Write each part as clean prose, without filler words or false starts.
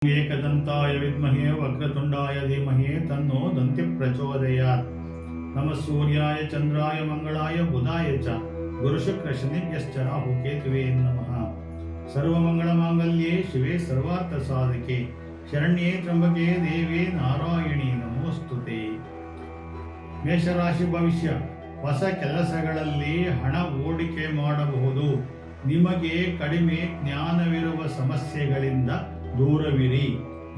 ಏಕದಂತಾಯ ವಿದ್ಮಹೇ ವಕ್ರತುಂಡಾಯ ಧೀಮಹಿ ತನ್ನೋ ದಂತಿ ಪ್ರಚೋದಯಾತ್. ನಮಃ ಸೂರ್ಯಾಯ ಚಂದ್ರಾಯ ಮಂಗಳಾಯ ಬುಧಾಯ ಚ ಗುರುಶುಕ್ರ ಶನಿಭ್ಯಶ್ಚ ರಾಹುಕೇತುವೇ ನಮಃ. ಸರ್ವಮಂಗಳಮಾಂಗಲ್ಯೇ ಶಿವೆ ಸರ್ವಾರ್ಥ ಸಾಧಕೆ ಶರಣ್ಯೇ ತ್ರ್ಯಂಬಕೆ ದೇವಿ ನಾರಾಯಣಿ ನಮೋಸ್ತುತೆ. ಮೇಷರಾಶಿ ಭವಿಷ್ಯ. ಹೊಸ ಕೆಲಸಗಳಲ್ಲಿ ಹಣ ಹೂಡಿಕೆ ಮಾಡಬಹುದು. ನಿಮಗೆ ಕಡಿಮೆ ಜ್ಞಾನವಿರುವ ಸಮಸ್ಯೆಗಳಿಂದ ದೂರವಿರಿ.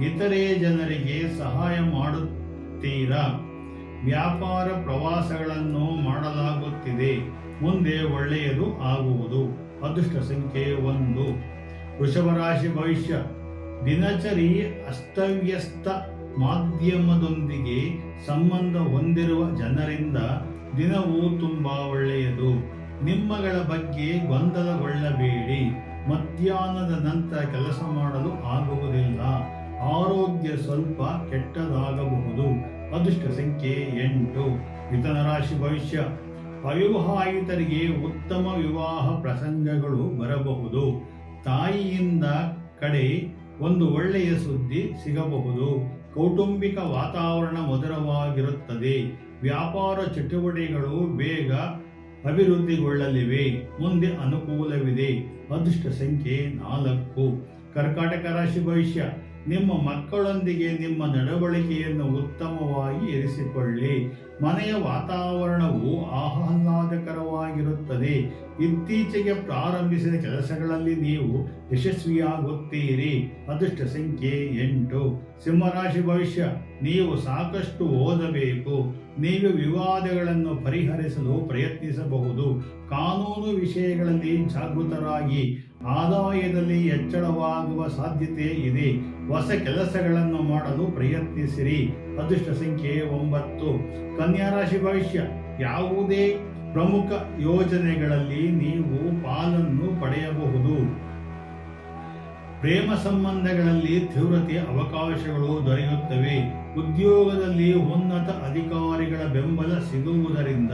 ಇತರೆ ಜನರಿಗೆ ಸಹಾಯ ಮಾಡುತ್ತೀರಾ. ವ್ಯಾಪಾರ ಪ್ರವಾಸಗಳನ್ನು ಮಾಡಲಾಗುತ್ತಿದೆ. ಮುಂದೆ ಒಳ್ಳೆಯದು ಆಗುವುದು. ಅದೃಷ್ಟ ಸಂಖ್ಯೆ 1. ವೃಷಭ ರಾಶಿ ಭವಿಷ್ಯ. ದಿನಚರಿ ಅಸ್ತವ್ಯಸ್ತ. ಮಾಧ್ಯಮದೊಂದಿಗೆ ಸಂಬಂಧ ಹೊಂದಿರುವ ಜನರಿಂದ ದಿನವೂ ತುಂಬಾ ಒಳ್ಳೆಯದು. ನಿಮ್ಮಗಳ ಬಗ್ಗೆ ಗೊಂದಲಗೊಳ್ಳಬೇಡಿ. ಮಧ್ಯಾಹ್ನದ ನಂತರ ಕೆಲಸ ಮಾಡಲು ಆಗುವುದಿಲ್ಲ. ಆರೋಗ್ಯ ಸ್ವಲ್ಪ ಕೆಟ್ಟದಾಗಬಹುದು. ಅದೃಷ್ಟ ಸಂಖ್ಯೆ 8. ಮಿಥುನ ರಾಶಿ ಭವಿಷ್ಯ. ಅವಿವಾಹಿತರಿಗೆ ಉತ್ತಮ ವಿವಾಹ ಪ್ರಸಂಗಗಳು ಬರಬಹುದು. ತಾಯಿಯಿಂದ ಕಡೆ ಒಂದು ಒಳ್ಳೆಯ ಸುದ್ದಿ ಸಿಗಬಹುದು. ಕೌಟುಂಬಿಕ ವಾತಾವರಣ ಮಧುರವಾಗಿರುತ್ತದೆ. ವ್ಯಾಪಾರ ಚಟುವಟಿಕೆಗಳು ಬೇಗ ಅಭಿವೃದ್ಧಿಗೊಳ್ಳಲಿವೆ. ಮುಂದೆ ಅನುಕೂಲವಿದೆ. ಅದೃಷ್ಟ ಸಂಖ್ಯೆ 4. ಕರ್ಕಾಟಕ ರಾಶಿ ಭವಿಷ್ಯ. ನಿಮ್ಮ ಮಕ್ಕಳೊಂದಿಗೆ ನಿಮ್ಮ ನಡವಳಿಕೆಯನ್ನು ಉತ್ತಮವಾಗಿ ಇರಿಸಿಕೊಳ್ಳಿ. ಮನೆಯ ವಾತಾವರಣವು ಆಹ್ಲಾದಕರವಾಗಿರುತ್ತದೆ. ಇತ್ತೀಚೆಗೆ ಪ್ರಾರಂಭಿಸಿದ ಕೆಲಸಗಳಲ್ಲಿ ನೀವು ಯಶಸ್ವಿಯಾಗುತ್ತೀರಿ. ಅದೃಷ್ಟ ಸಂಖ್ಯೆ 8. ಸಿಂಹರಾಶಿ ಭವಿಷ್ಯ. ನೀವು ಸಾಕಷ್ಟು ಓದಬೇಕು. ನೀವು ವಿವಾದಗಳನ್ನು ಪರಿಹರಿಸಲು ಪ್ರಯತ್ನಿಸಬಹುದು. ಕಾನೂನು ವಿಷಯಗಳಲ್ಲಿ ಜಾಗೃತರಾಗಿ. ಆದಾಯದಲ್ಲಿ ಹೆಚ್ಚಳವಾಗುವ ಸಾಧ್ಯತೆ ಇದೆ. ಹೊಸ ಕೆಲಸಗಳನ್ನು ಮಾಡಲು ಪ್ರಯತ್ನಿಸಿರಿ. ಅದೃಷ್ಟ ಸಂಖ್ಯೆ 9. ಕನ್ಯಾ ರಾಶಿ ಭವಿಷ್ಯ. ಯಾವುದೇ ಪ್ರಮುಖ ಯೋಜನೆಗಳಲ್ಲಿ ನೀವು ಪಾಲನ್ನು ಪಡೆಯಬಹುದು. ಪ್ರೇಮ ಸಂಬಂಧಗಳಲ್ಲಿ ತೀವ್ರತೆಯ ಅವಕಾಶಗಳು ದೊರೆಯುತ್ತವೆ. ಉದ್ಯೋಗದಲ್ಲಿ ಉನ್ನತ ಅಧಿಕಾರಿಗಳ ಬೆಂಬಲ ಸಿಗುವುದರಿಂದ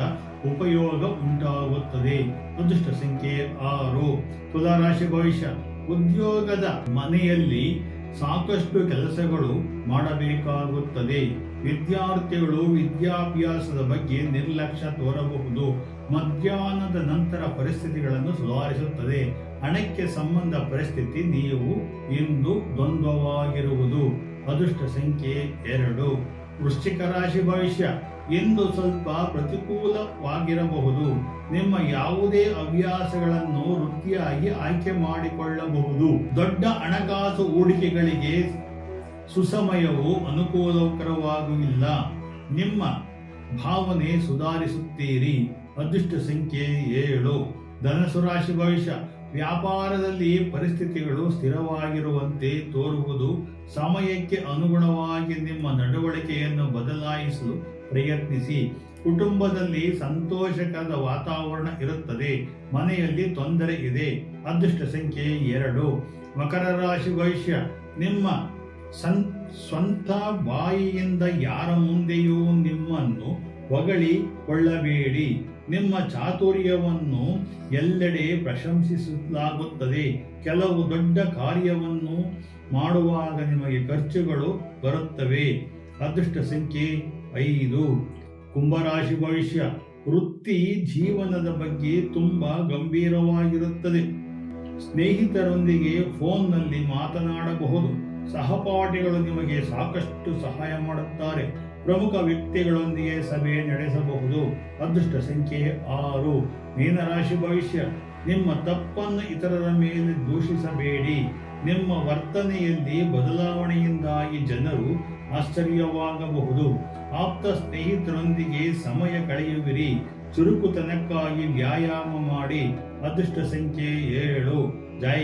ಉಪಯೋಗ ಉಂಟಾಗುತ್ತದೆ. ಅದೃಷ್ಟ ಸಂಖ್ಯೆ 6. ತುಲಾ ರಾಶಿ ಭವಿಷ್ಯ. ಉದ್ಯೋಗದ ಮನೆಯಲ್ಲಿ ಸಾಕಷ್ಟು ಕೆಲಸಗಳು ಮಾಡಬೇಕಾಗುತ್ತದೆ. ವಿದ್ಯಾರ್ಥಿಗಳು ವಿದ್ಯಾಭ್ಯಾಸದ ಬಗ್ಗೆ ನಿರ್ಲಕ್ಷ್ಯ ತೋರಬಹುದು. ಮಧ್ಯಾಹ್ನದ ನಂತರ ಪರಿಸ್ಥಿತಿಗಳನ್ನು ಸುಧಾರಿಸುತ್ತದೆ. ಹಣಕ್ಕೆ ಸಂಬಂಧ ಪರಿಸ್ಥಿತಿ ನೀವು ಇಂದು ದ್ವಂದ್ವವಾಗಿರುವುದು. ಅದೃಷ್ಟ ಸಂಖ್ಯೆ 2. ವೃಶ್ಚಿಕ ರಾಶಿ ಭವಿಷ್ಯ. ಇಂದು ಸ್ವಲ್ಪ ಪ್ರತಿಕೂಲವಾಗಿರಬಹುದು. ನಿಮ್ಮ ಯಾವುದೇ ಹವ್ಯಾಸಗಳನ್ನು ವೃತ್ತಿಯಾಗಿ ಆಯ್ಕೆ ಮಾಡಿಕೊಳ್ಳಬಹುದು. ದೊಡ್ಡ ಹಣಕಾಸು ಹೂಡಿಕೆಗಳಿಗೆ ಸುಸಮಯವು ಅನುಕೂಲಕರವಾಗುವುದಿಲ್ಲ. ನಿಮ್ಮ ಭಾವನೆ ಸುಧಾರಿಸುತ್ತೀರಿ. ಅದೃಷ್ಟ ಸಂಖ್ಯೆ 7. ಧನಸ್ಸು ರಾಶಿ ಭವಿಷ್ಯ. ವ್ಯಾಪಾರದಲ್ಲಿ ಪರಿಸ್ಥಿತಿಗಳು ಸ್ಥಿರವಾಗಿರುವಂತೆ ತೋರುವುದು. ಸಮಯಕ್ಕೆ ಅನುಗುಣವಾಗಿ ನಿಮ್ಮ ನಡವಳಿಕೆಯನ್ನು ಬದಲಾಯಿಸಲು ಪ್ರಯತ್ನಿಸಿ. ಕುಟುಂಬದಲ್ಲಿ ಸಂತೋಷಕರ ವಾತಾವರಣ ಇರುತ್ತದೆ. ಮನೆಯಲ್ಲಿ ತೊಂದರೆ ಇದೆ. ಅದೃಷ್ಟ ಸಂಖ್ಯೆ 2. ಮಕರ ರಾಶಿ ಭವಿಷ್ಯ. ನಿಮ್ಮ ಸ್ವಂತ ಬಾಯಿಯಿಂದ ಯಾರ ಮುಂದೆಯೂ ನಿಮ್ಮನ್ನು ಹೊಗಳಿಕೊಳ್ಳಬೇಡಿ. ನಿಮ್ಮ ಚಾತುರ್ಯವನ್ನು ಎಲ್ಲೆಡೆ ಪ್ರಶಂಸಿಸಲಾಗುತ್ತದೆ. ಕೆಲವು ದೊಡ್ಡ ಕಾರ್ಯವನ್ನು ಮಾಡುವಾಗ ನಿಮಗೆ ಖರ್ಚುಗಳು ಬರುತ್ತವೆ. ಅದೃಷ್ಟ ಸಂಖ್ಯೆ 5. ಕುಂಭರಾಶಿ ಭವಿಷ್ಯ. ವೃತ್ತಿ ಜೀವನದ ಬಗ್ಗೆ ತುಂಬಾ ಗಂಭೀರವಾಗಿರುತ್ತದೆ. ಸ್ನೇಹಿತರೊಂದಿಗೆ ಫೋನ್ನಲ್ಲಿ ಮಾತನಾಡಬಹುದು. ಸಹಪಾಠಿಗಳು ನಿಮಗೆ ಸಾಕಷ್ಟು ಸಹಾಯ ಮಾಡುತ್ತಾರೆ. ಪ್ರಮುಖ ವ್ಯಕ್ತಿಗಳೊಂದಿಗೆ ಸಭೆ ನಡೆಸಬಹುದು. ಅದೃಷ್ಟ ಸಂಖ್ಯೆ 6. ಮೀನರಾಶಿ ಭವಿಷ್ಯ. ನಿಮ್ಮ ತಪ್ಪನ್ನು ಇತರರ ಮೇಲೆ ದೂಷಿಸಬೇಡಿ. ನಿಮ್ಮ ವರ್ತನೆಯಲ್ಲಿ ಬದಲಾವಣೆಯಿಂದಾಗಿ ಜನರು ಆಶ್ಚರ್ಯವಾಗಬಹುದು. ಆಪ್ತ ಸ್ನೇಹಿತರೊಂದಿಗೆ ಸಮಯ ಕಳೆಯುವಿರಿ. ಚುರುಕುತನಕ್ಕಾಗಿ ವ್ಯಾಯಾಮ ಮಾಡಿ. ಅದೃಷ್ಟ ಸಂಖ್ಯೆ 7. ಜೈ